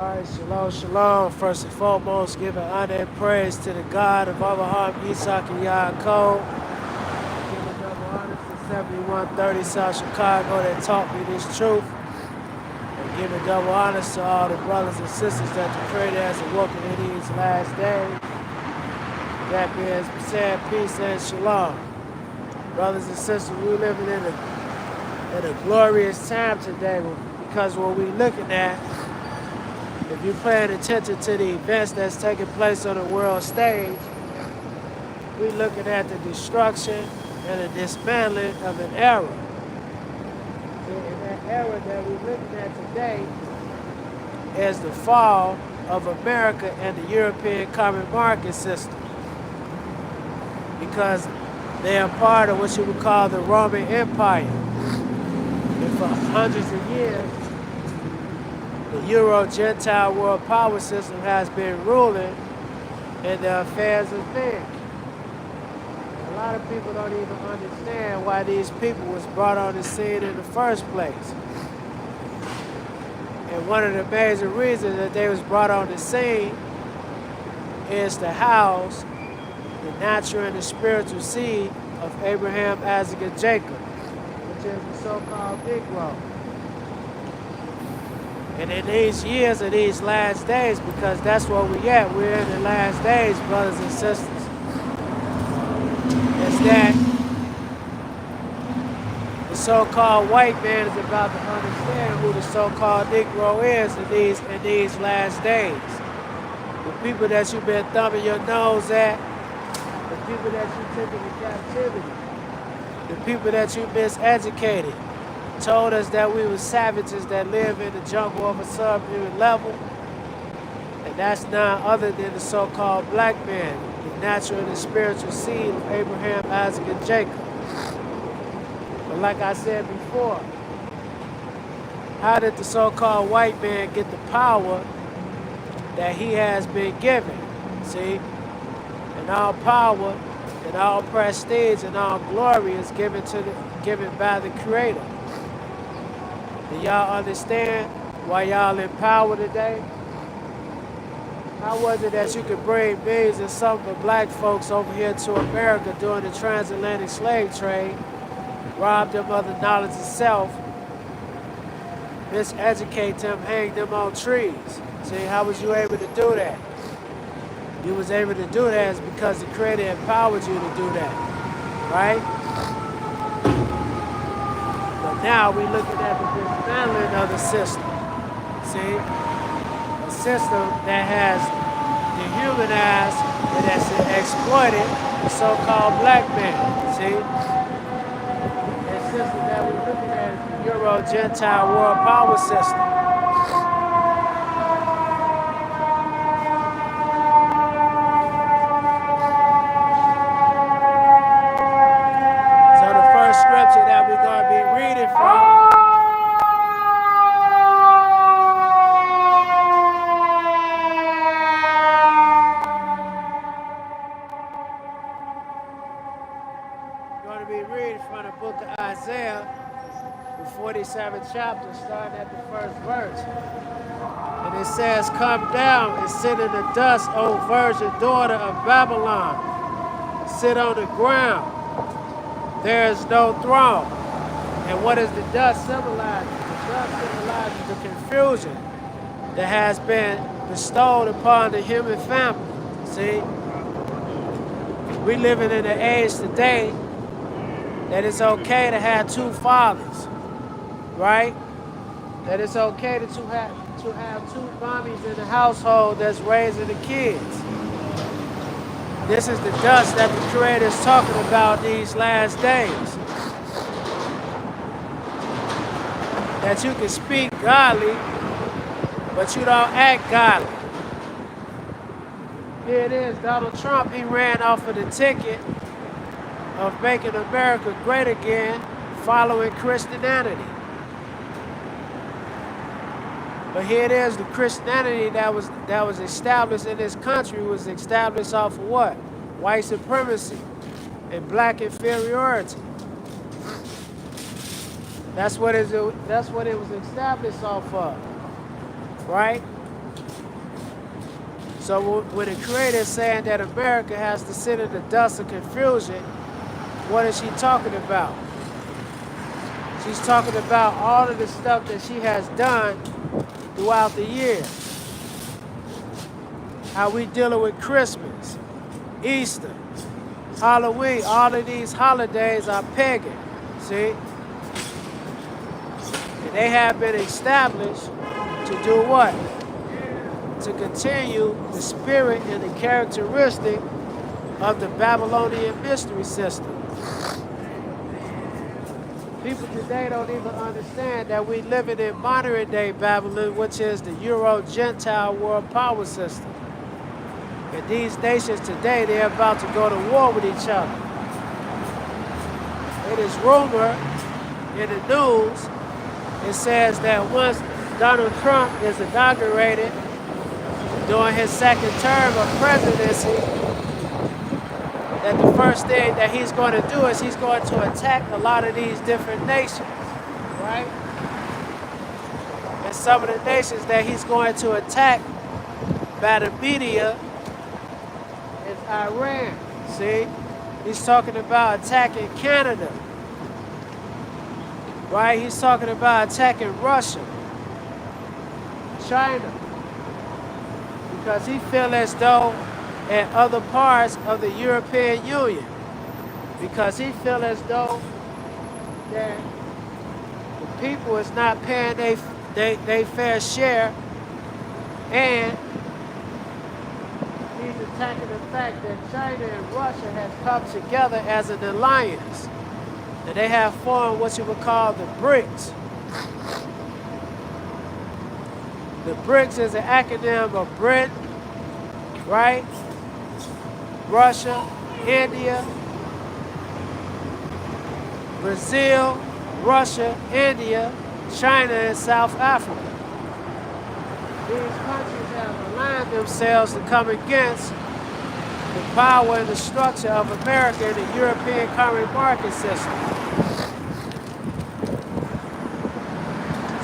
All right, shalom, shalom. First and foremost, giving honor and praise to the God of Abraham, Isaac, and Yaakov. Giving double honor to 7130 South Chicago that taught me this truth. And giving double honors to all the brothers and sisters that the Creator has awoken in these last days. That being said, peace and shalom. Brothers and sisters, we're living in a glorious time today because what we're looking at, if you're paying attention to the events that's taking place on the world stage, we're looking at the destruction and the dismantling of an era. And that era that we're looking at today is the fall of America and the European common market system. Because they are part of what you would call the Roman Empire. And for hundreds of years, the Euro-Gentile world power system has been ruling in the affairs of men. A lot of people don't even understand why these people was brought on the scene in the first place. And one of the major reasons that they was brought on the scene is to house the natural and the spiritual seed of Abraham, Isaac, and Jacob, which is the so-called Negro. And in these years of these last days, because that's where we at, we're in the last days, brothers and sisters, is that the so-called white man is about to understand who the so-called Negro is in these last days. The people that you've been thumbing your nose at, the people that you took into captivity, the people that you miseducated, told us that we were savages that live in the jungle of a subhuman level. And that's none other than the so-called black man, the natural and the spiritual seed of Abraham, Isaac, and Jacob. But like I said before, how did the so-called white man get the power that he has been given? See? And all power and all prestige and all glory is given by the Creator. Do y'all understand why y'all in power today? How was it that you could bring millions and some of black folks over here to America during the transatlantic slave trade, rob them of the knowledge of self, miseducate them, hang them on trees? See, how was you able to do that? You was able to do that is because the Creator empowered you to do that, right? But now we're looking at the dismantling of the system. See, a system that has dehumanized and has exploited the so-called black man. See, that system that we're looking at is the Euro-Gentile world power system. Scripture that we're going to be reading from the book of Isaiah, the 47th chapter, starting at the first verse. And it says, "Come down and sit in the dust, O virgin daughter of Babylon. Sit on the ground. There is no throne." And what does the dust symbolize? The dust symbolizes the confusion that has been bestowed upon the human family. See? We living in an age today that it's okay to have two fathers, right? That it's okay to have two mommies in the household that's raising the kids. This is the dust that the Creator is talking about these last days. That you can speak godly, but you don't act godly. Here it is, Donald Trump, he ran off of the ticket of making America great again, following Christianity. But here it is, the Christianity that was established in this country was established off of what? White supremacy and black inferiority. That's what it was established off of, right? So when the Creator is saying that America has to sit in the dust of confusion, what is she talking about? She's talking about all of the stuff that she has done throughout the year. How we dealing with Christmas, Easter, Halloween, all of these holidays are pagan, see? And they have been established to do what? To continue the spirit and the characteristic of the Babylonian mystery system. People today don't even understand that we living in modern day Babylon, which is the Euro-Gentile world power system. And these nations today, they're about to go to war with each other. It is rumored in the news, it says that once Donald Trump is inaugurated during his second term of presidency, that the first thing that he's going to do is he's going to attack a lot of these different nations, right? And some of the nations that he's going to attack by the media is Iran, see? He's talking about attacking Canada, right? He's talking about attacking Russia, China, because he feels as though and other parts of the European Union, because he feels as though that the people is not paying their fair share, and he's attacking the fact that China and Russia has come together as an alliance, and they have formed what you would call the BRICS. The BRICS is an acronym of Britain, right? Russia, India, Brazil, Russia, India, China, and South Africa. These countries have aligned themselves to come against the power and the structure of America and the European common market system.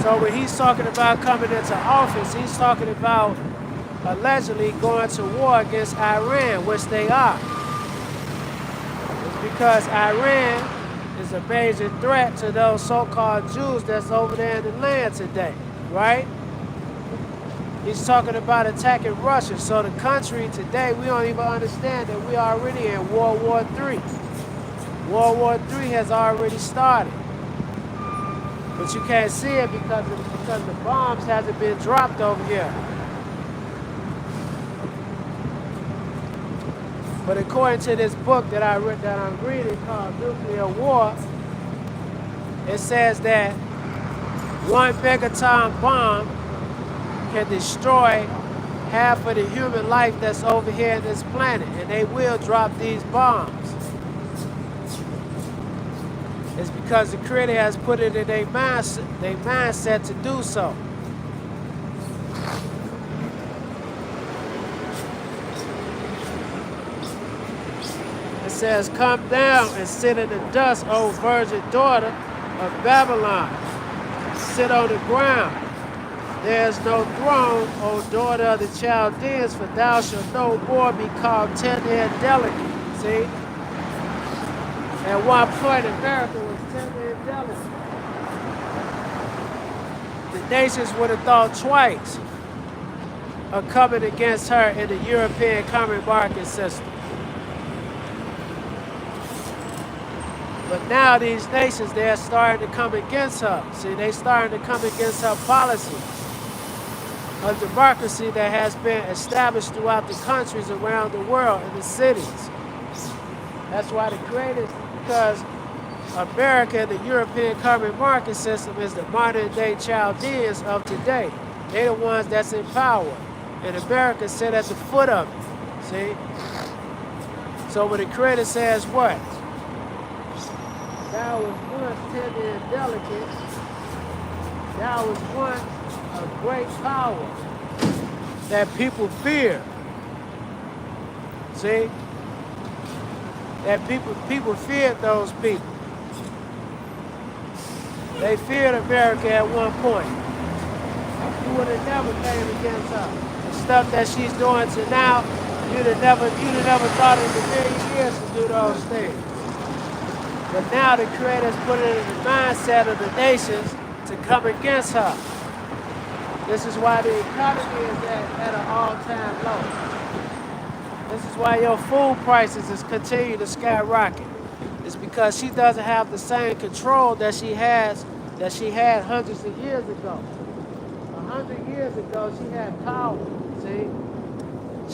So when he's talking about coming into office, he's talking about allegedly going to war against Iran, which they are. It's because Iran is a major threat to those so-called Jews that's over there in the land today, right? He's talking about attacking Russia. So the country today, we don't even understand that we are already in World War III. World War III has already started. But you can't see it because the bombs hasn't been dropped over here. But according to this book that I'm reading called Nuclear War, it says that one megaton bomb can destroy half of the human life that's over here on this planet, and they will drop these bombs. It's because the Creator has put it in their mindset to do so. It says, "Come down and sit in the dust, O virgin daughter of Babylon. Sit on the ground. There is no throne, O daughter of the Chaldeans, for thou shalt no more be called tender and delicate." See? At one point, America was tender and delicate. The nations would have thought twice of coming against her in the European common market system. But now these nations, they're starting to come against her. See, they're starting to come against her policies of democracy that has been established throughout the countries around the world and the cities. That's why the Creator, because America and the European common market system is the modern day Chaldeans of today. They're the ones that's in power. And America sit at the foot of it. See? So when the Creator says what? Thou was once tender and delicate. Thou was once a great power that people fear. See? That people feared those people. They feared America at one point. you would have never came against her. The stuff that she's doing to now, you'd have never thought in a million years to do those things. But now the Creator's put it in the mindset of the nations to come against her. This is why the economy is at an all-time low. This is why your food prices is continue to skyrocket. It's because she doesn't have the same control that she had hundreds of years ago. 100 years ago, she had power, see?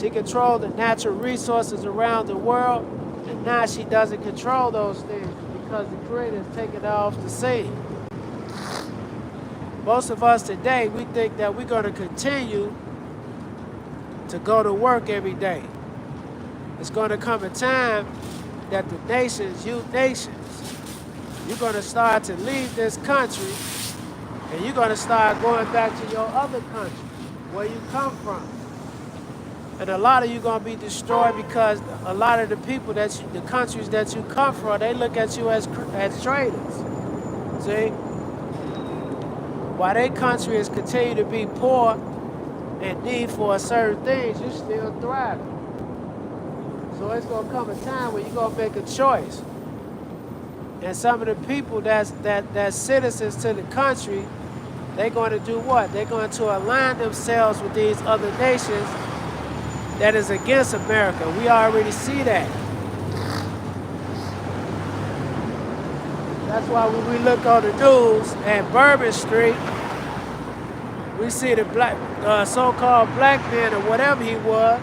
She controlled the natural resources around the world, and now she doesn't control those things because the Creator is taking it off the scene. Most of us today, we think that we're going to continue to go to work every day. It's going to come a time that the nations, you nations, you're going to start to leave this country and you're going to start going back to your other country, where you come from. And a lot of you going to be destroyed because a lot of the people the countries that you come from, they look at you as traitors. See? While their country is continue to be poor and need for certain things, you still thriving. So it's going to come a time where you're going to make a choice. And some of the people that's citizens to the country, they're going to do what? They're going to align themselves with these other nations that is against America. We already see that. That's why when we look on the news at Bourbon Street, we see the so-called black man or whatever he was,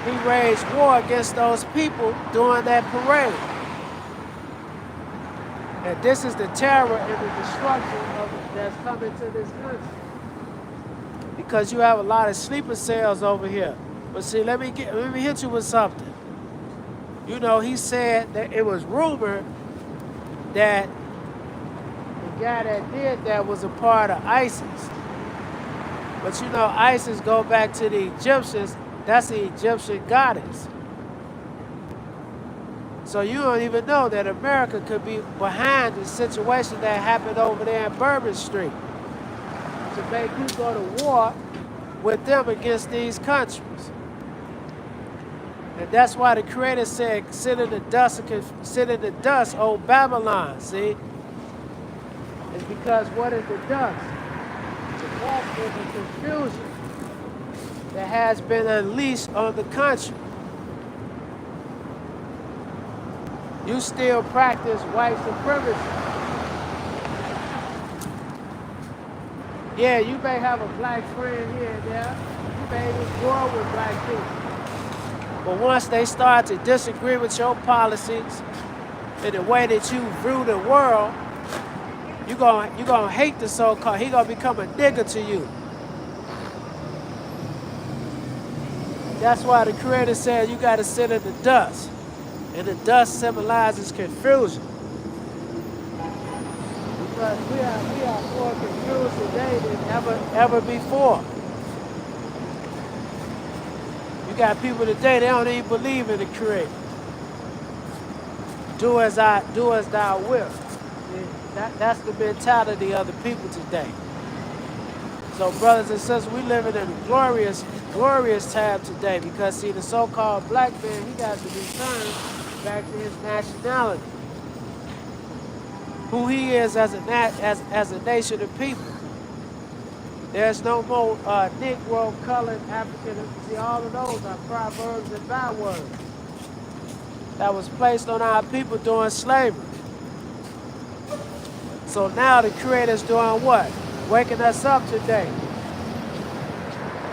he raised war against those people during that parade. And this is the terror and the destruction that's coming to this country. Because you have a lot of sleeper cells over here. But see, let me hit you with something. You know, he said that it was rumored that the guy that did that was a part of ISIS. But you know, ISIS go back to the Egyptians. That's the Egyptian goddess. So you don't even know that America could be behind the situation that happened over there in Bourbon Street to make you go to war with them against these countries. And that's why the Creator said, sit in the dust, O Babylon, see? It's because what is the dust? The dust is the confusion that has been unleashed on the country. You still practice white supremacy. Yeah, you may have a black friend here and there. You may even grow with black people. But once they start to disagree with your policies and the way that you view the world, you're gonna hate the so-called, he gonna become a nigger to you. That's why the Creator said you gotta sit in the dust. And the dust symbolizes confusion. Because we are more confused today than ever before. You got people today, they don't even believe in the Creator. Do as thou wilt. That's the mentality of the people today. So brothers and sisters, we living in a glorious time today because see, the so-called black man, he got to return back to his nationality. Who he is as a nation of people. There's no more Negro, colored, African. See, all of those are proverbs and bywords that was placed on our people during slavery. So now the Creator's doing what? Waking us up today.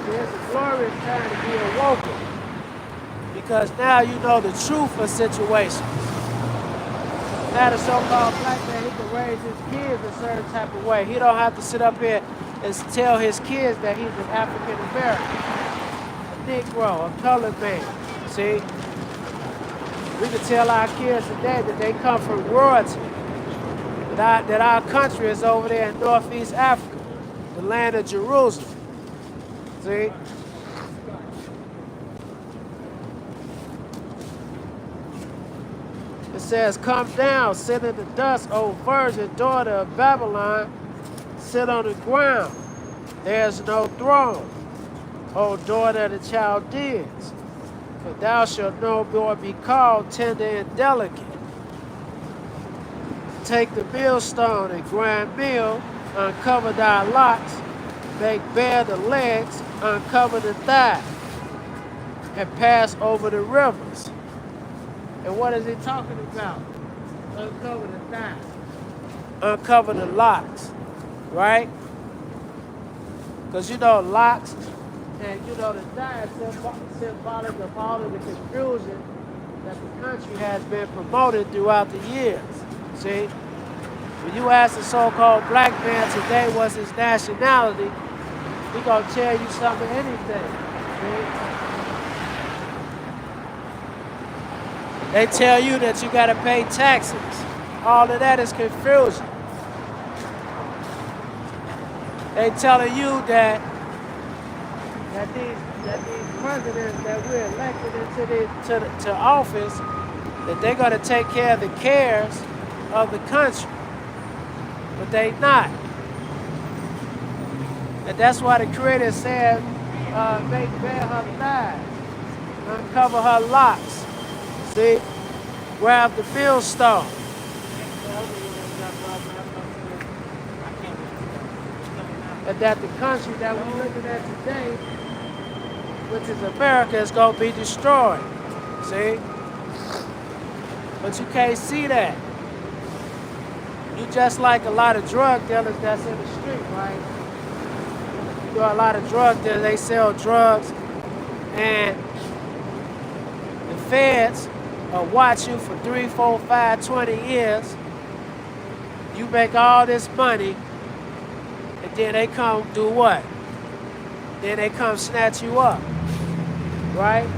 It's a glorious time to be awoken. Because now you know the truth of situations. Now the so-called black man, he can raise his kids a certain type of way. He don't have to sit up here and tell his kids that he's an African American, a Negro, a colored man. See? We can tell our kids today that they come from royalty. That our country is over there in Northeast Africa, the land of Jerusalem. See? It says, come down, sit in the dust, O virgin daughter of Babylon, sit on the ground. there's no throne, O daughter of the Chaldeans, for thou shalt no more be called tender and delicate. Take the millstone and grind meal, uncover thy locks, make bare the legs, uncover the thigh, and pass over the rivers. And what is he talking about? Uncover the thigh, uncover the locks, right? Because you know locks and you know the thigh is symbolic of all of the confusion that the country has been promoted throughout the years. See, when you ask a so-called black man today what's his nationality, he gonna tell you something, anything. See? They tell you that you gotta pay taxes. All of that is confusion. They telling you that these presidents that we're elected into office, that they're gonna take care of the cares of the country, but they not. And that's why the Creator said, make bare her thighs, uncover her locks. See, grab the millstone. And that the country that we're looking at today, which is America, is gonna be destroyed. See, but you can't see that. You just like a lot of drug dealers that's in the street, right? You know, a lot of drug dealers, they sell drugs, and the feds will watch you for 3, 4, 5, 20 years. You make all this money, and then they come do what? Then they come snatch you up, right?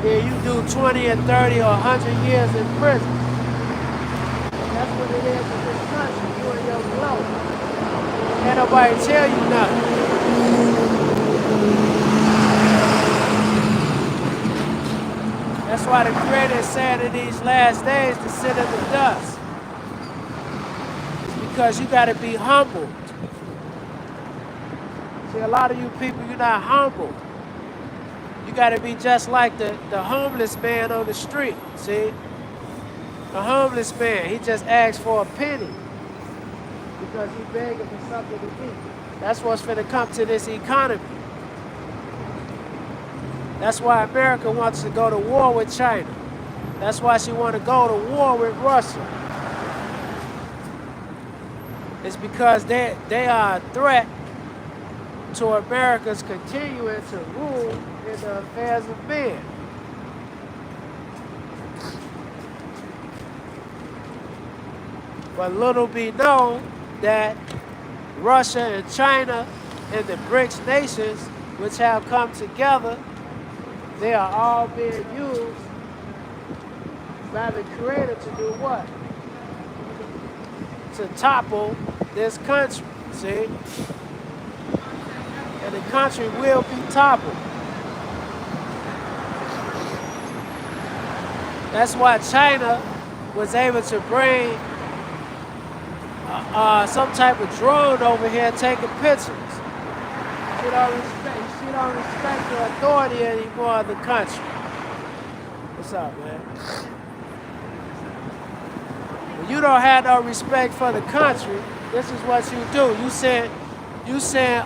Then you do 20 and 30 or 100 years in prison. That's what it is in this country, you and your glow. Can't nobody tell you nothing. That's why the Creator said in these last days to sit in the dust. It's because you gotta be humbled. See, a lot of you people, you're not humble. You gotta be just like the homeless man on the street, see? The homeless man, he just asked for a penny because he's begging for something to eat. That's what's finna come to this economy. That's why America wants to go to war with China. That's why she want to go to war with Russia. It's because they are a threat to America's continuing to rule in the affairs of men. But little be known that Russia and China and the BRICS nations, which have come together, they are all being used by the Creator to do what? To topple this country, see? And the country will be toppled. That's why China was able to bring some type of drone over here taking pictures. She don't respect the authority anymore of the country. What's up, man? When you don't have no respect for the country, this is what you do. You send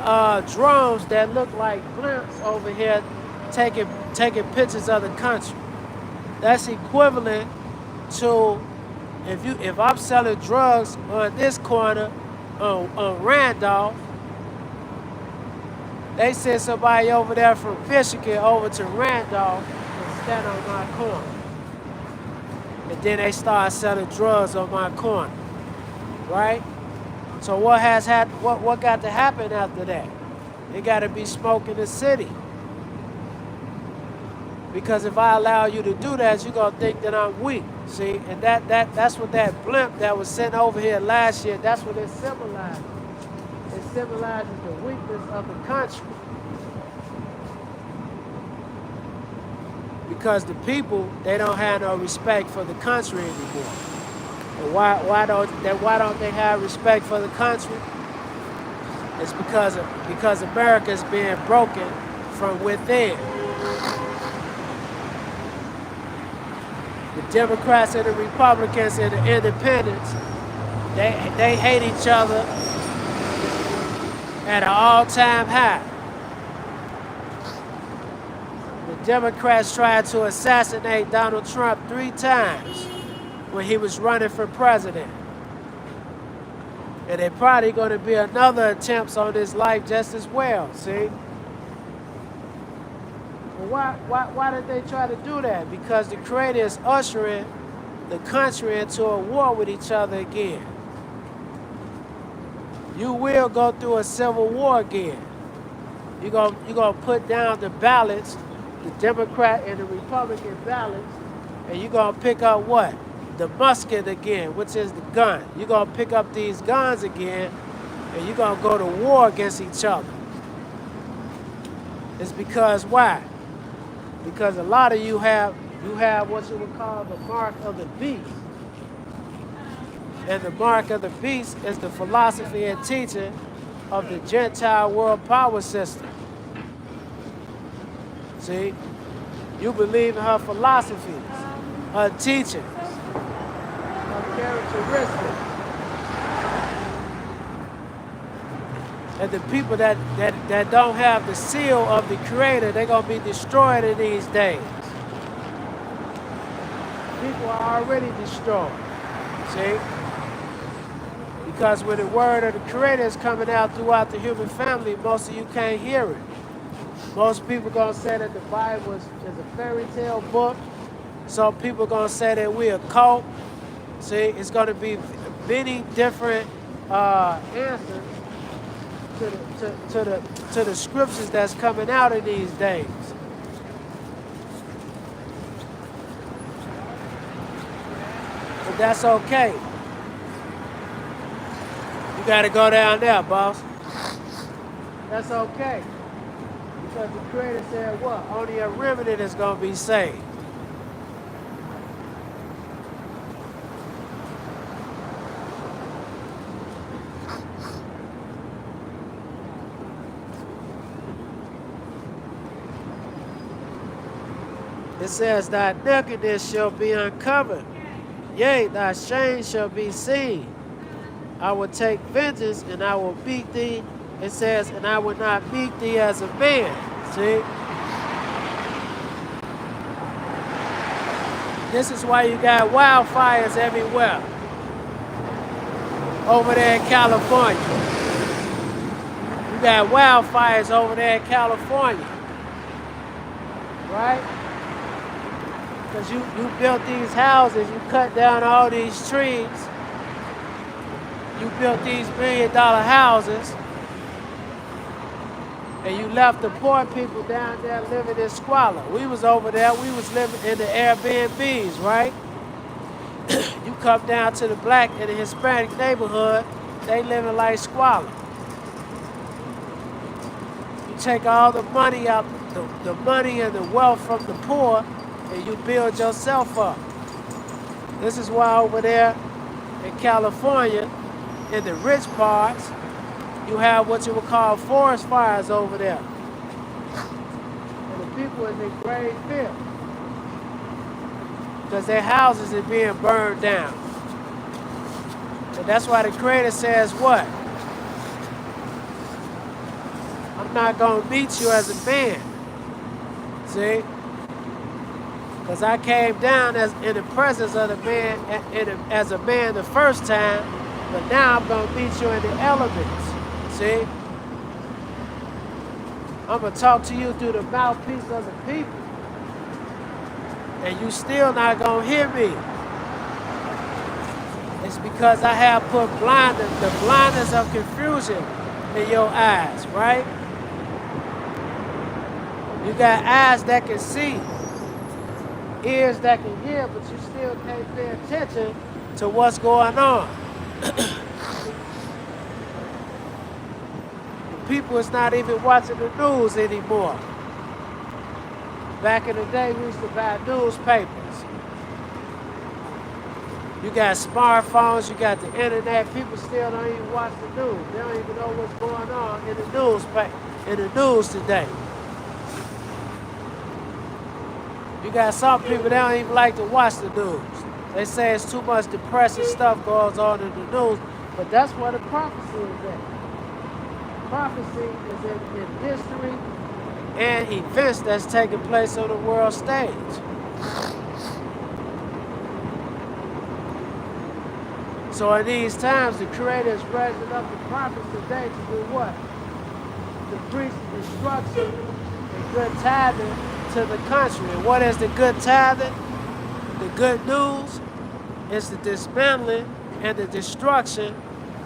drones that look like blimps over here taking pictures of the country. That's equivalent to if I'm selling drugs on this corner on Randolph, they send somebody over there from Michigan over to Randolph and stand on my corner. And then they start selling drugs on my corner, right? So what got to happen after that? It got to be smoke in the city. Because if I allow you to do that, you're going to think that I'm weak, see? And that's what that blimp that was sent over here last year, that's what it symbolizes. It symbolizes the weakness of the country. Because the people, they don't have no respect for the country anymore. And why don't they have respect for the country? It's because America is being broken from within. The Democrats and the Republicans and the Independents, they hate each other at an all-time high. The Democrats tried to assassinate Donald Trump 3 times when he was running for president. And there probably going to be another attempts on his life just as well, see? Well, why did they try to do that? Because the Creator is ushering the country into a war with each other again. You will go through a civil war again. You're gonna put down the ballots, the Democrat and the Republican ballots, and you're gonna pick up what? The musket again, which is the gun. You're gonna pick up these guns again, and you're gonna go to war against each other. It's because why? Because a lot of you have what you would call the mark of the beast. And the mark of the beast is the philosophy and teaching of the Gentile world power system. See? You believe in her philosophies, her teachings, her characteristics. And the people that don't have the seal of the Creator, they're going to be destroyed in these days. People are already destroyed. See? Because when the word of the Creator is coming out throughout the human family, most of you can't hear it. Most people going to say that the Bible is a fairy tale book. Some people going to say that we're a cult. See? It's going to be many different answers to the scriptures that's coming out in these days. But that's okay. You gotta go down there, boss. That's okay. Because the Creator said what? Only a remnant is gonna be saved. It says, thy nakedness shall be uncovered, yea, thy shame shall be seen. I will take vengeance and I will beat thee. It says, and I will not beat thee as a man. See? This is why you got wildfires everywhere. Over there in California. You got wildfires over there in California. Right? Because you built these houses, you cut down all these trees, you built these $1 million houses, and you left the poor people down there living in squalor. We was over there, we was living in the Airbnbs, right? You come down to the black and the Hispanic neighborhood, they living like squalor. You take all the money out, the money and the wealth from the poor, and you build yourself up. This is why over there in California, in the rich parts, you have what you would call forest fires over there. And the people is in grave fear because their houses are being burned down. And that's why the Creator says what? I'm not going to meet you as a man. See? Because I came down as in the presence of the man as a man the first time, but now I'm going to meet you in the elements. See? I'm going to talk to you through the mouthpiece of the people. And you still not going to hear me. It's because I have put the blindness of confusion in your eyes, right? You got eyes that can see, ears that can hear, but you still can't pay attention to what's going on. People is not even watching the news anymore. Back in the day, we used to buy newspapers. You got smartphones, you got the internet. People still don't even watch the news. They don't even know what's going on in the news today. You got some people that don't even like to watch the news. They say it's too much depressing stuff goes on in the news, but that's where the prophecy is at. Prophecy is in history and events that's taking place on the world stage. So in these times, the Creator is raising up the prophets today to do what? To preach instruction and good tithing to the country. And what is the good tithing? The good news is the dismantling and the destruction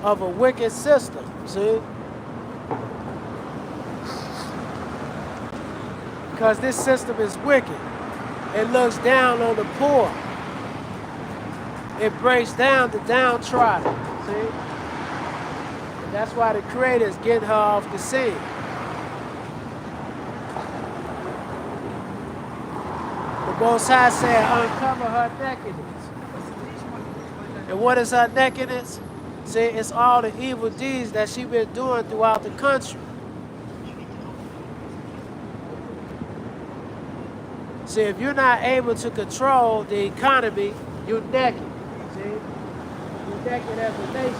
of a wicked system. See? Because this system is wicked. It looks down on the poor. It breaks down the downtrodden. See? And that's why the Creator is getting her off the scene. The Most High said, uncover her nakedness. And what is her nakedness? See, it's all the evil deeds that she's been doing throughout the country. See, if you're not able to control the economy, you're naked. See? You're naked as a nation.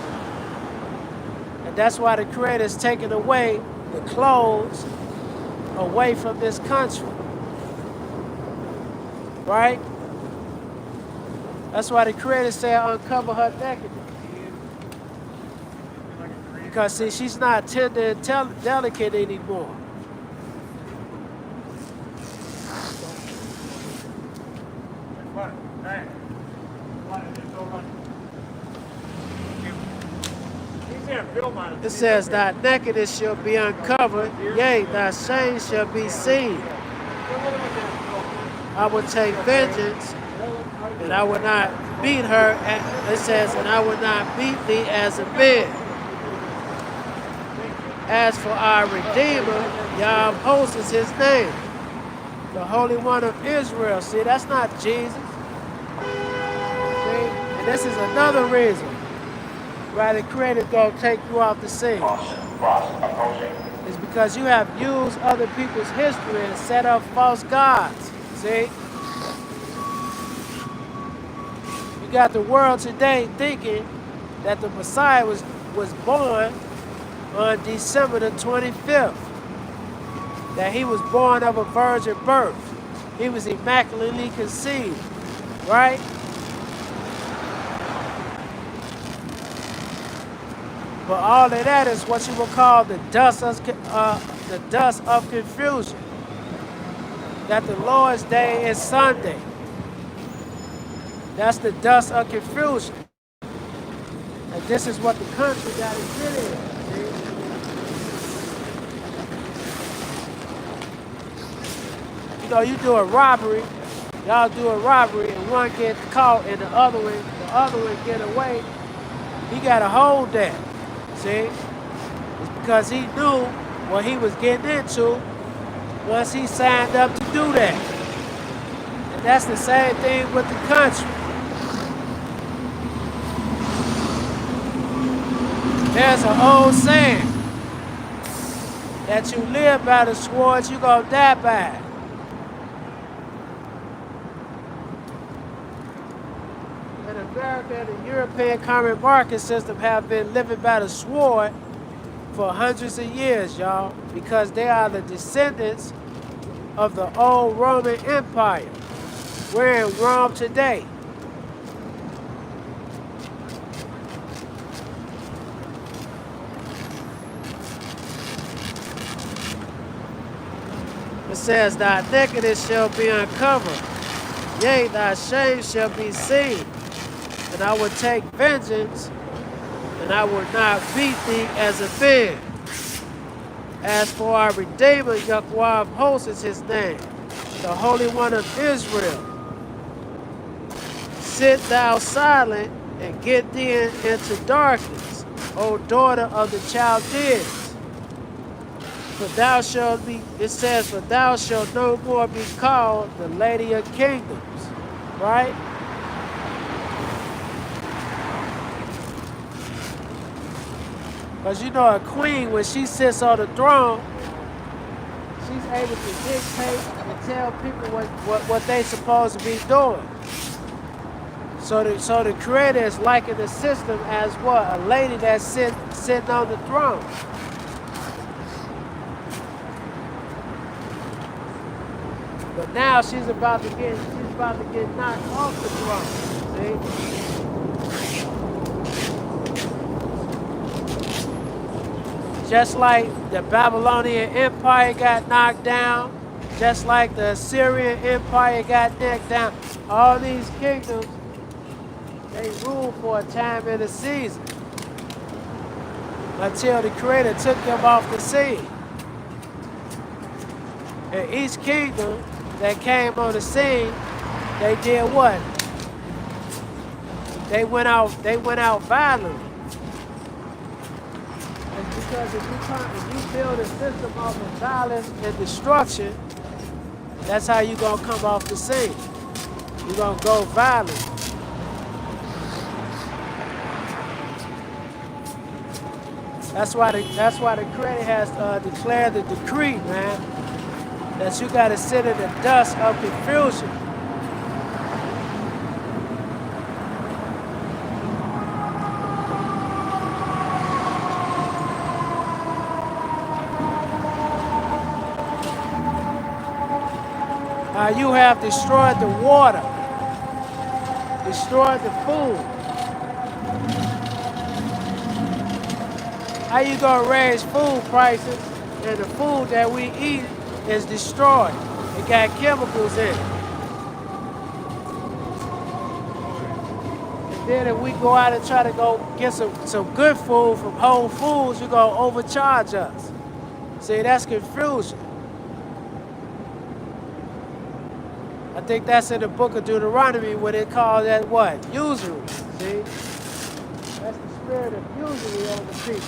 And that's why the Creator is taking away the clothes away from this country. Right? That's why the Creator said uncover her nakedness. Because see, she's not tender and delicate anymore. It says, thy nakedness shall be uncovered, yea, thy shame shall be seen. I will take vengeance, and I will not beat her. It says, and I will not beat thee as a man. As for our Redeemer, Yah of hosts is his name. The Holy One of Israel. See, that's not Jesus. See? And this is another reason why the Creator's going to take you off the scene. It's because you have used other people's history and set up false gods. See? You got the world today thinking that the Messiah was born on December the 25th. That he was born of a virgin birth. He was immaculately conceived. Right? But all of that is what you would call the dust of confusion. That the Lord's day is Sunday. That's the dust of confusion. And this is what the country got to get in. You know, you do a robbery, y'all do a robbery, and one gets caught, and the other one get away. He got to hold that. See? It's because he knew what he was getting into once he signed up to do that. And that's the same thing with the country. There's an old saying that you live by the sword, you're going to die by it. And America and the European common market system have been living by the sword for hundreds of years, y'all, because they are the descendants of the old Roman Empire. We're in Rome today. It says, thy nakedness shall be uncovered, yea, thy shame shall be seen, and I will take vengeance, and I will not beat thee as a man. As for our Redeemer, Yahweh of hosts is his name, the Holy One of Israel. Sit thou silent and get thee into darkness, O daughter of the Chaldeans. For thou shalt be, it says, for thou shalt no more be called the Lady of Kingdoms, right? Because you know a queen, when she sits on the throne, she's able to dictate and tell people what they supposed to be doing. So the creator is liking the system as what? A lady that's sitting on the throne. But now she's about to get knocked off the throne. See? Just like the Babylonian Empire got knocked down, just like the Assyrian Empire got knocked down, all these kingdoms, they rule for a time and a season until the Creator took them off the scene. And each kingdom that came on the scene, they did what? They went out violently. It's because if you build a system off of violence and destruction, that's how you're gonna come off the scene. You're gonna go violent. That's why the Creator has declared the decree, man, that you got to sit in the dust of confusion. You have destroyed the water, destroyed the food. How you gonna raise food prices and the food that we eat is destroyed? It got chemicals in it. And then if we go out and try to go get some good food from Whole Foods, you're gonna overcharge us. See, that's confusion. I think that's in the book of Deuteronomy where they call that what? Usury. See? That's the spirit of usury over people.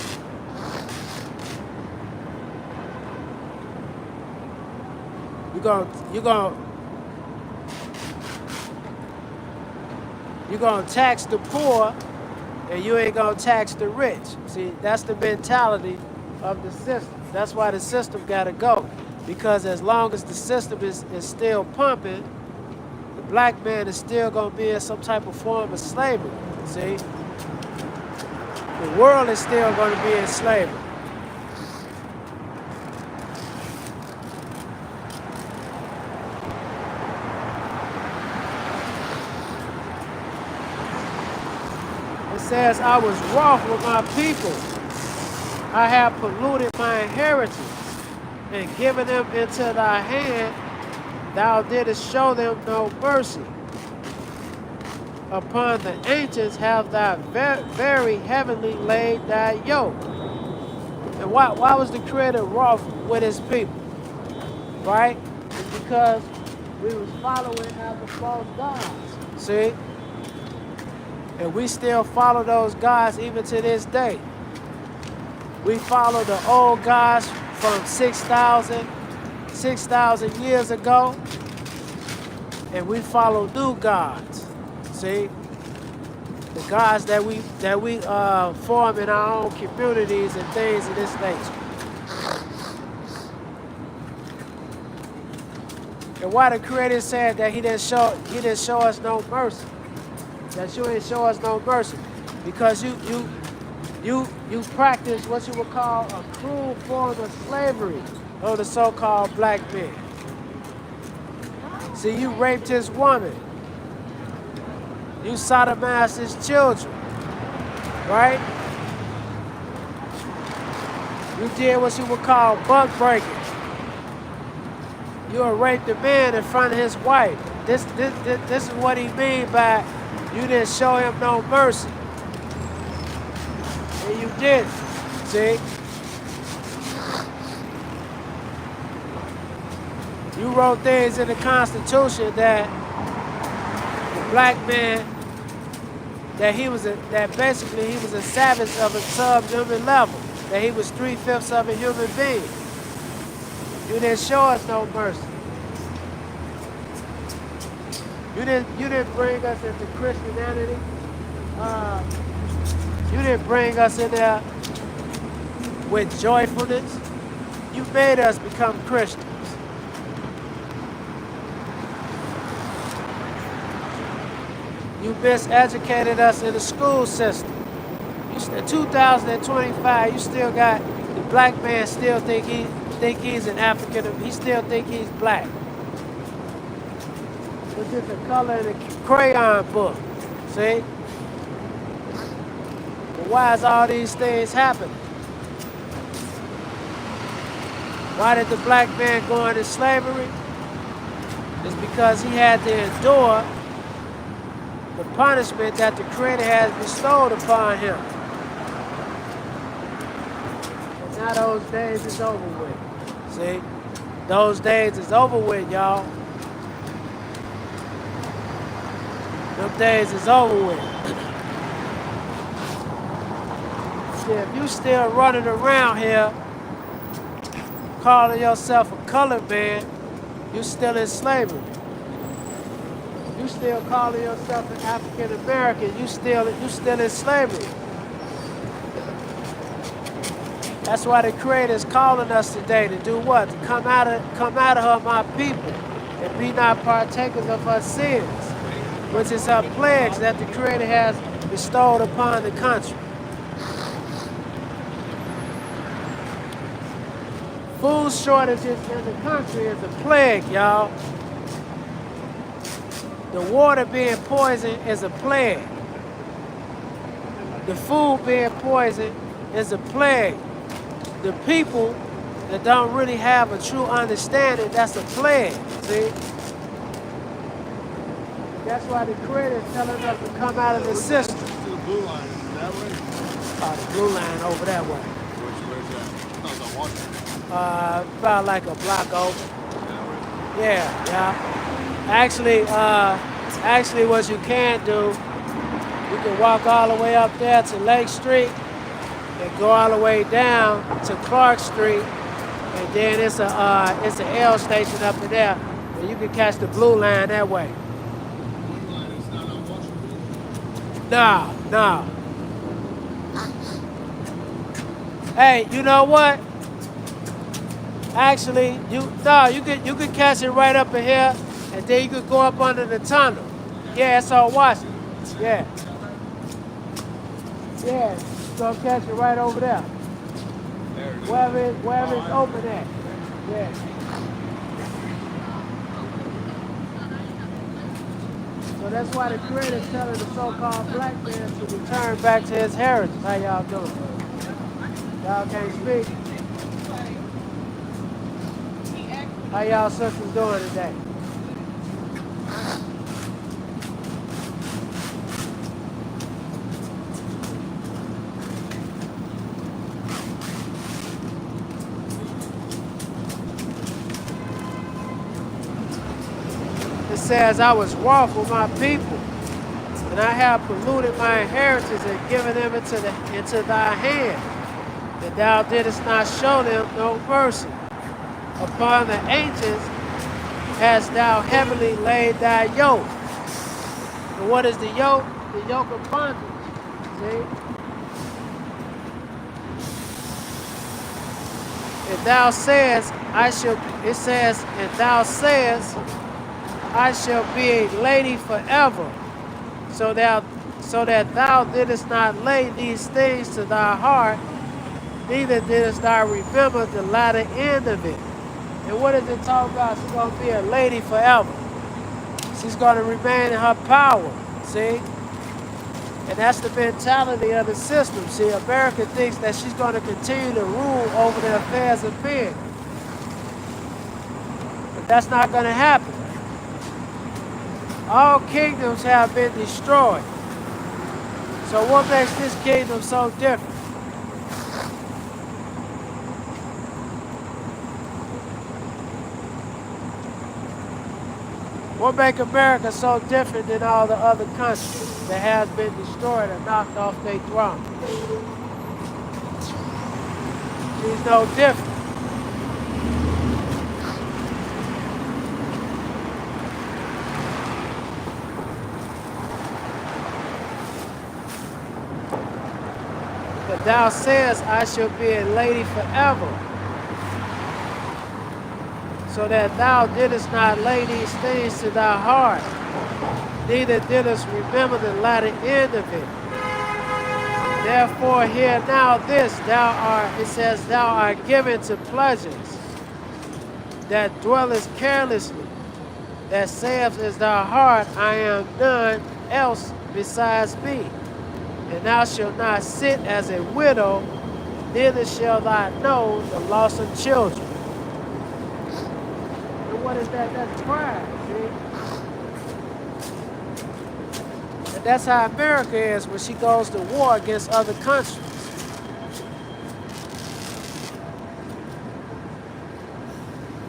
You're gonna tax the poor and you ain't gonna tax the rich. See, that's the mentality of the system. That's why the system gotta go. Because as long as the system is still pumping, the black man is still gonna be in some type of form of slavery. See? The world is still gonna be in slavery. It says, I was wroth with my people. I have polluted my inheritance and given them into thy hand. Thou didst show them no mercy. Upon the ancients have thou very heavily laid thy yoke. And why was the Creator wroth with his people? Right? It's because we was following after false gods. See? And we still follow those gods even to this day. We follow the old gods from 6,000 years ago, and we follow new gods. See, the gods that we form in our own communities and things of this nature. And why the Creator said that He didn't show us no mercy, that you ain't show us no mercy, because you practice what you would call a cruel form of slavery on the so-called black man. See, you raped his woman. You sodomized his children. Right? You did what you would call buck breaking. You raped a man in front of his wife. This is what he mean by you didn't show him no mercy. And you didn't. See? You wrote things in the Constitution that the black man, that basically he was a savage of a subhuman level, that he was 3/5 of a human being. You didn't show us no mercy. You didn't bring us into Christianity. You didn't bring us in there with joyfulness. You made us become Christians. You miseducated us in the school system. In 2025, you still got the black man still think he's an African. He still think he's black. It's just a color in a crayon book. See? But why is all these things happening? Why did the black man go into slavery? It's because he had to endure the punishment that the Creator has bestowed upon him. And now those days is over with. See? Those days is over with, y'all. Them days is over with. See, if you still running around here calling yourself a colored man, you still in slavery. You still calling yourself an African American, you still in slavery. That's why the Creator is calling us today to do what? To come out of her, my people, and be not partakers of her sins, which is her plagues that the Creator has bestowed upon the country. Food shortages in the country is a plague, y'all. The water being poisoned is a plague. The food being poisoned is a plague. The people that don't really have a true understanding, that's a plague, see? That's why the Creator is telling us to come out of the system. To the blue line, is that way? Oh, the blue line over that way. Where's that? No, it's on Washington. About like a block over. Yeah. Actually, what you can do, you can walk all the way up there to Lake Street and go all the way down to Clark Street, and then it's a L station up in there, and you can catch the blue line that way. Blue line is not on Washington. No. Hey, you know what? Actually, you can catch it right up in here, and then you could go up under the tunnel. Yeah, it's on Washington. Yeah, you're gonna catch it right over there. Wherever it's open at. Yeah. So that's why the Creator is telling the so-called black man to return back to his heritage. How y'all doing? Y'all can't speak? How y'all sisters doing today? It says, I was wroth with my people, and I have polluted my inheritance and given them into thy hand, that thou didst not show them no mercy. Upon the ancients hast thou heavily laid thy yoke. And what is the yoke? The yoke of bondage. See? And thou sayest, I shall be a lady forever, so that thou didst not lay these things to thy heart, neither didst thou remember the latter end of it. And what does it talk about? She's going to be a lady forever. She's going to remain in her power, see? And that's the mentality of the system. See, America thinks that she's going to continue to rule over the affairs of men. But that's not going to happen. All kingdoms have been destroyed. So what makes this kingdom so different? What makes America so different than all the other countries that has been destroyed and knocked off their throne? She's no different. thou sayest, I shall be a lady forever, so that thou didst not lay these things to thy heart, neither didst remember the latter end of it. Therefore hear now this, it says, thou art given to pleasures, that dwellest carelessly, that saith in thy heart, I am none else besides me. And thou shalt not sit as a widow, neither shall thou know the loss of children. And what is that? That's pride, see? And that's how America is when she goes to war against other countries.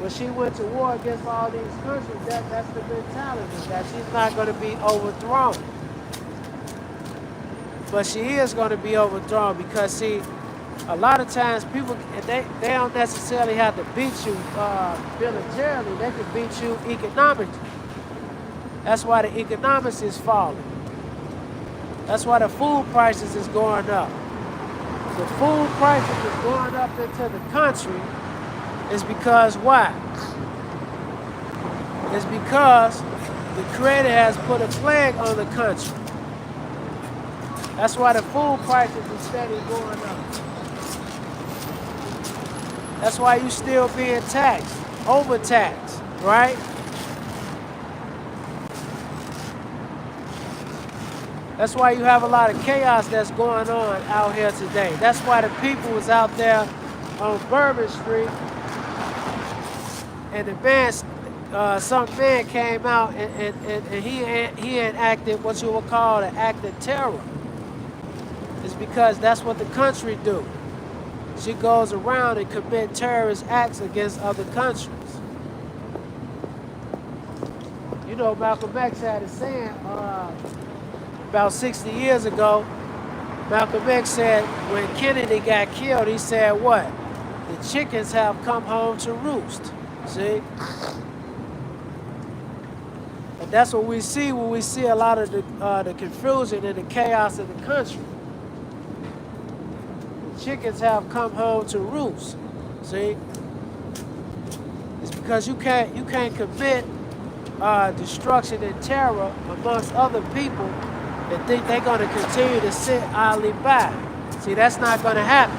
When she went to war against all these countries, that's the mentality, that she's not going to be overthrown. But she is going to be overthrown because, see, a lot of times people, they don't necessarily have to beat you militarily. They can beat you economically. That's why the economics is falling. That's why the food prices is going up. The food prices is going up into the country is because why? It's because the Creator has put a plague on the country. That's why the food prices are steady going up. That's why you still being taxed, overtaxed, right? That's why you have a lot of chaos that's going on out here today. That's why the people was out there on Bourbon Street, and the man, some man came out and he enacted what you would call an act of terror. It's because that's what the country do. She goes around and commit terrorist acts against other countries. You know, Malcolm X had a saying about 60 years ago. Malcolm X said when Kennedy got killed, he said what? The chickens have come home to roost. See? And that's what we see when we see a lot of the confusion and the chaos of the country. The chickens have come home to roost. See? It's because you can't commit destruction and terror amongst other people and think they're going to continue to sit idly by. See, that's not going to happen.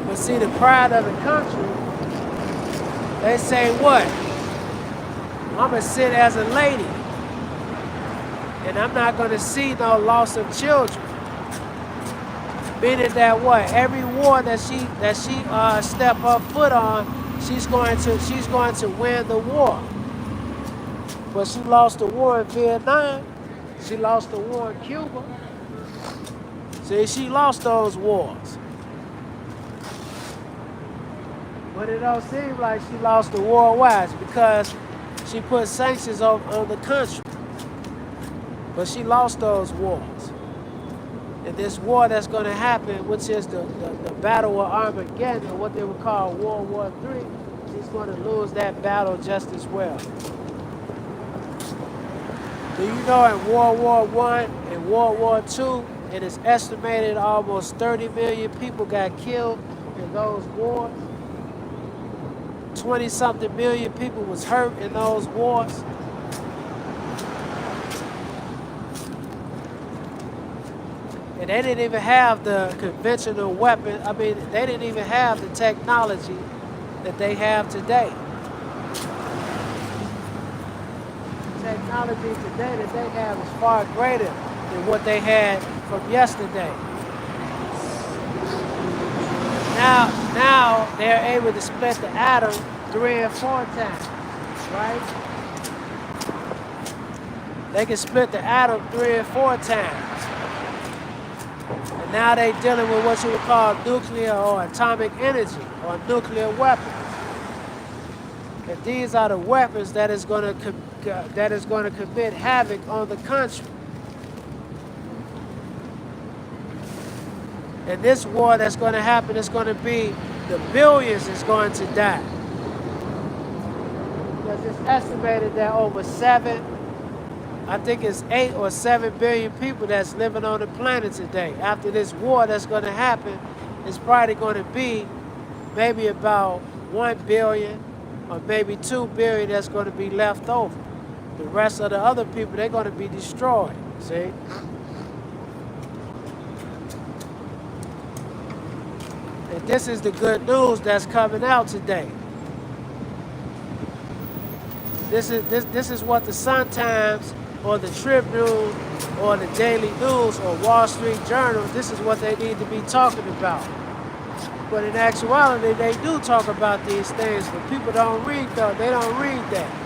But see, the pride of the country, they say what? I'm going to sit as a lady, and I'm not going to see no loss of children. Meaning that what? Every war that she step her foot on, she's going to win the war. But she lost the war in Vietnam. She lost the war in Cuba. See, she lost those wars. But it don't seem like she lost the war. Why? It's because she put sanctions on the country. But she lost those wars. And this war that's going to happen, which is the Battle of Armageddon, or what they would call World War III, she's going to lose that battle just as well. Do you know in World War I and World War II, it is estimated almost 30 million people got killed in those wars? 20-something million people was hurt in those wars. And they didn't even have the conventional weapon. I mean, they didn't even have the technology that they have today. The technology today that they have is far greater than what they had from yesterday. Now they're able to split the atom 3 and 4 times, right? They can split the atom 3 and 4 times. And now they're dealing with what you would call nuclear or atomic energy or nuclear weapons. And these are the weapons that is going to commit havoc on the country. And this war that's going to happen is going to be the billions is going to die. Because it's estimated that over 7 I think it's 8 or 7 billion people that's living on the planet today. After this war that's going to happen, it's probably going to be maybe about 1 billion or maybe 2 billion that's going to be left over. The rest of the other people, they're going to be destroyed, see? And this is the good news that's coming out today. This is what the Sun Times or the Tribune or the Daily News or Wall Street Journal, this is what they need to be talking about. But in actuality, they do talk about these things, but people don't read them. They don't read that.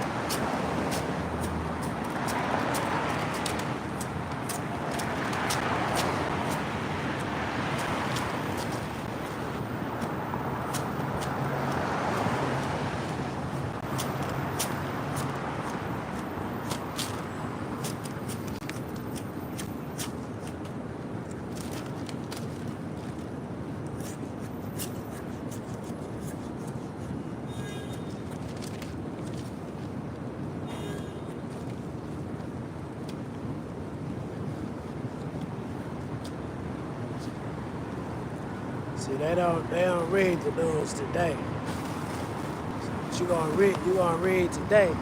See, they don't read the news today. What you gonna read today.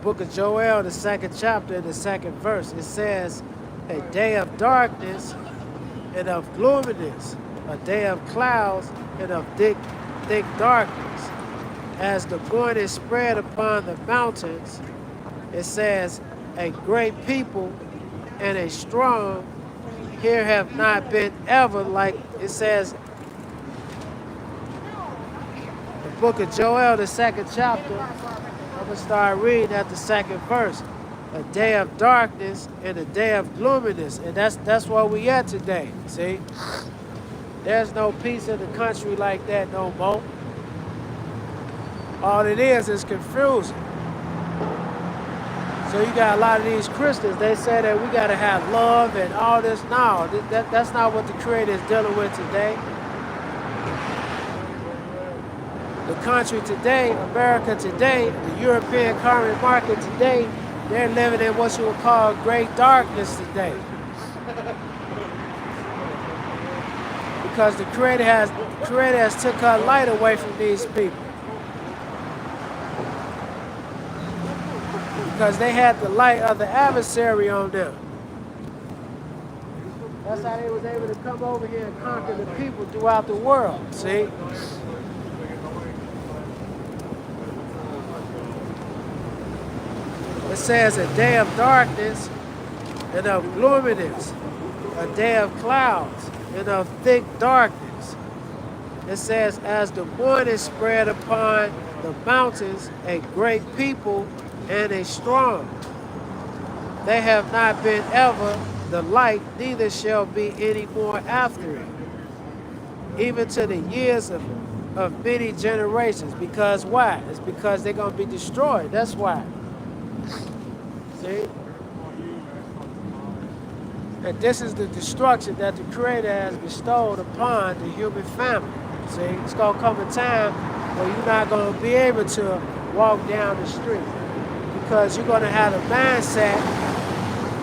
Book of Joel, the 2nd chapter, the 2nd verse, it says, a day of darkness and of gloominess, a day of clouds and of thick darkness. As the morning spread upon the mountains, it says, a great people and a strong, here have not been ever, like it says, the book of Joel, the 2nd chapter, I'm going to start reading at the 2nd verse. A day of darkness and a day of gloominess. And that's where we at today, see? There's no peace in the country like that no more. All it is confusion. So you got a lot of these Christians, they say that we got to have love and all this. No, that's not what the Creator is dealing with today. The country today, America today, the European current market today, they're living in what you would call great darkness today. Because the Creator has took our light away from these people. Because they had the light of the adversary on them. That's how they was able to come over here and conquer the people throughout the world, see? It says a day of darkness and of gloominess, a day of clouds and of thick darkness. It says, as the morning spread upon the mountains, a great people and a strong. They have not been ever the light, neither shall be any more after it, even to the years of many generations. Because why? It's because they're going to be destroyed. That's why. See? And this is the destruction that the Creator has bestowed upon the human family. See? It's going to come a time where you're not going to be able to walk down the street because you're going to have a mindset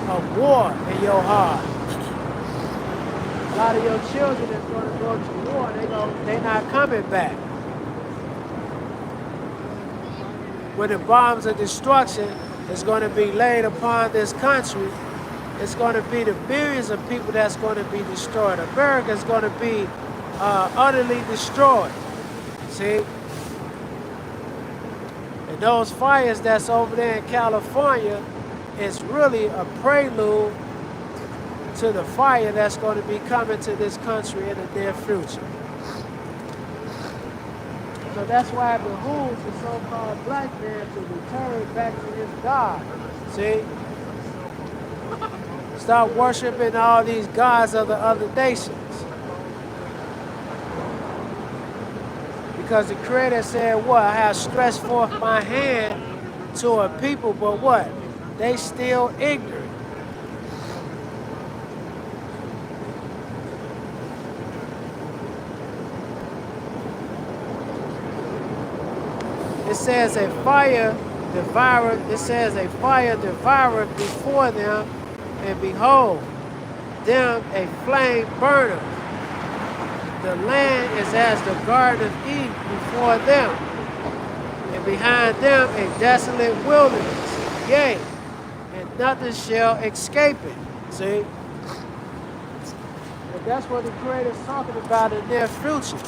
of war in your heart. lot of your children that's going to go to war, they're not coming back. When the bombs of destruction is going to be laid upon this country, it's going to be the millions of people that's going to be destroyed. America is going to be utterly destroyed. See? And those fires that's over there in California is really a prelude to the fire that's going to be coming to this country in the near future. So that's why it behooves the so-called black man to return back to his God. See? Stop worshiping all these gods of the other nations. Because the Creator said what? I have stretched forth my hand to a people, but what? They still ignorant. It says a fire devoured, it says a fire devoured before them, and behold, them a flame burneth. The land is as the Garden of Eden before them, and behind them a desolate wilderness, yea, and nothing shall escape it. See? And that's what the Creator's talking about in their future.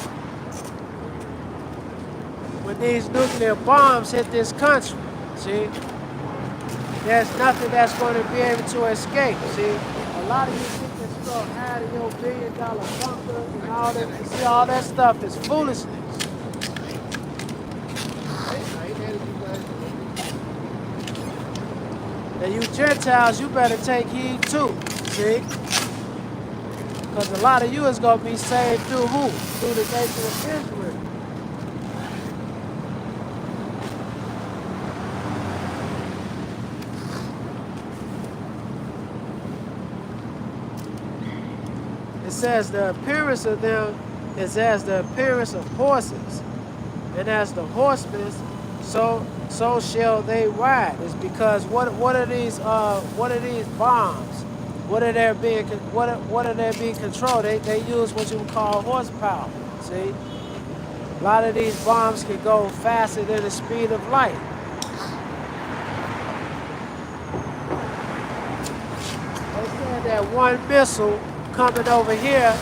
When these nuclear bombs hit this country, see, there's nothing that's going to be able to escape, see. A lot of you think that you're going to hide in your $1 billion bunker and all that, see, all that stuff is foolishness. And you Gentiles, you better take heed too, see. Because a lot of you is going to be saved through who? Through the nation of Israel. It says the appearance of them is as the appearance of horses, and as the horsemen, so shall they ride. It's because what are these bombs? What are they being controlled? They use what you would call horsepower. See, a lot of these bombs can go faster than the speed of light. They said that one missile coming over here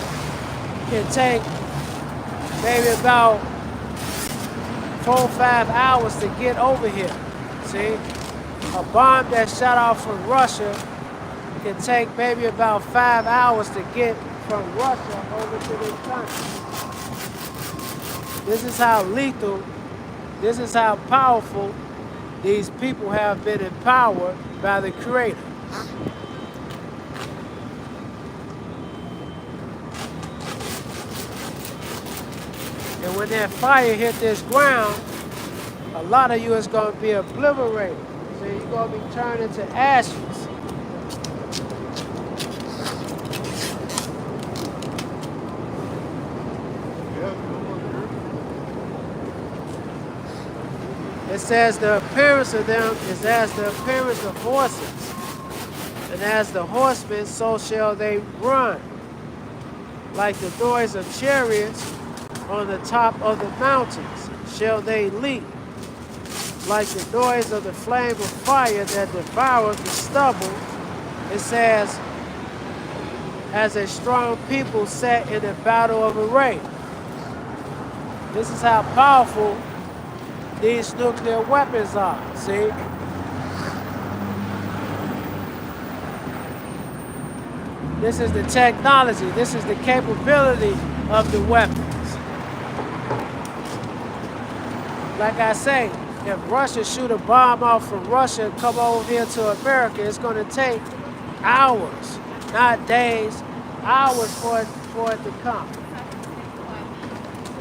can take maybe about 4 or 5 hours to get over here. See? A bomb that's shot off from Russia can take maybe about 5 hours to get from Russia over to this country. This is how lethal, this is how powerful these people have been empowered by the Creator. And when that fire hit this ground, a lot of you is going to be obliterated. So you're going to be turned into ashes. It says the appearance of them is as the appearance of horses, and as the horsemen, so shall they run. Like the noise of chariots on the top of the mountains shall they leap. Like the noise of the flame of fire that devoureth the stubble, it says, as a strong people set in a battle of array. This is how powerful these nuclear weapons are, see? This is the technology, this is the capability of the weapons. Like I say, if Russia shoot a bomb off from Russia and come over here to America, it's going to take hours, not days, hours for it to come.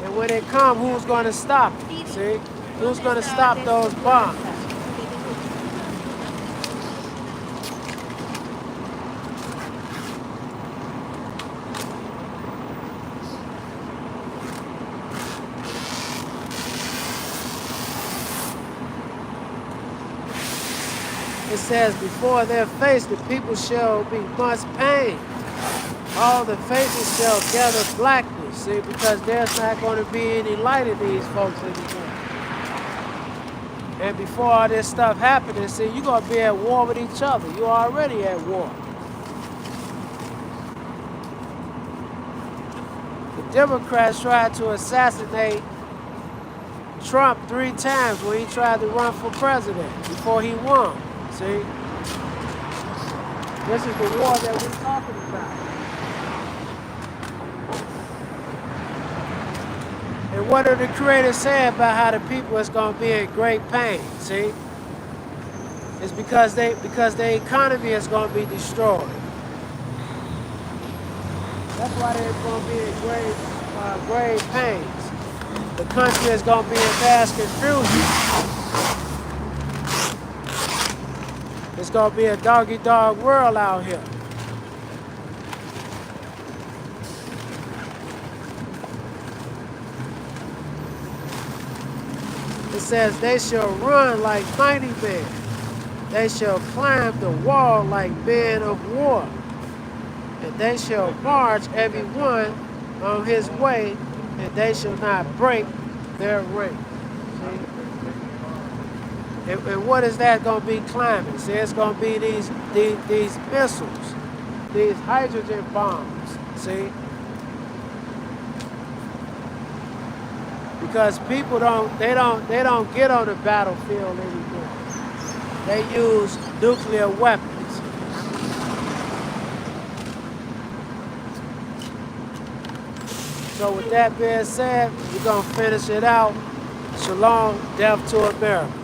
And when it comes, who's going to stop it? See? Who's going to stop those bombs? It says, before their face the people shall be much pain. all the faces shall gather blackness, see, because there's not going to be any light in these folks anymore. And before all this stuff happens, see, you're going to be at war with each other. You're already at war. The Democrats tried to assassinate Trump 3 times when he tried to run for president before he won. See? This is the war that we're talking about. And what did the Creator say about how the people is going to be in great pain? See? It's because their economy is going to be destroyed. That's why they're going to be in grave pains. The country is going to be in mass confusion. It's going to be a dog-eat-dog world out here. It says, they shall run like mighty men. They shall climb the wall like men of war. And they shall march every one on his way, and they shall not break their rank. And what is that going to be climbing? See, it's going to be these missiles, these hydrogen bombs. See, because people don't get on the battlefield anymore. They use nuclear weapons. So with that being said, we're going to finish it out. Shalom, death to America.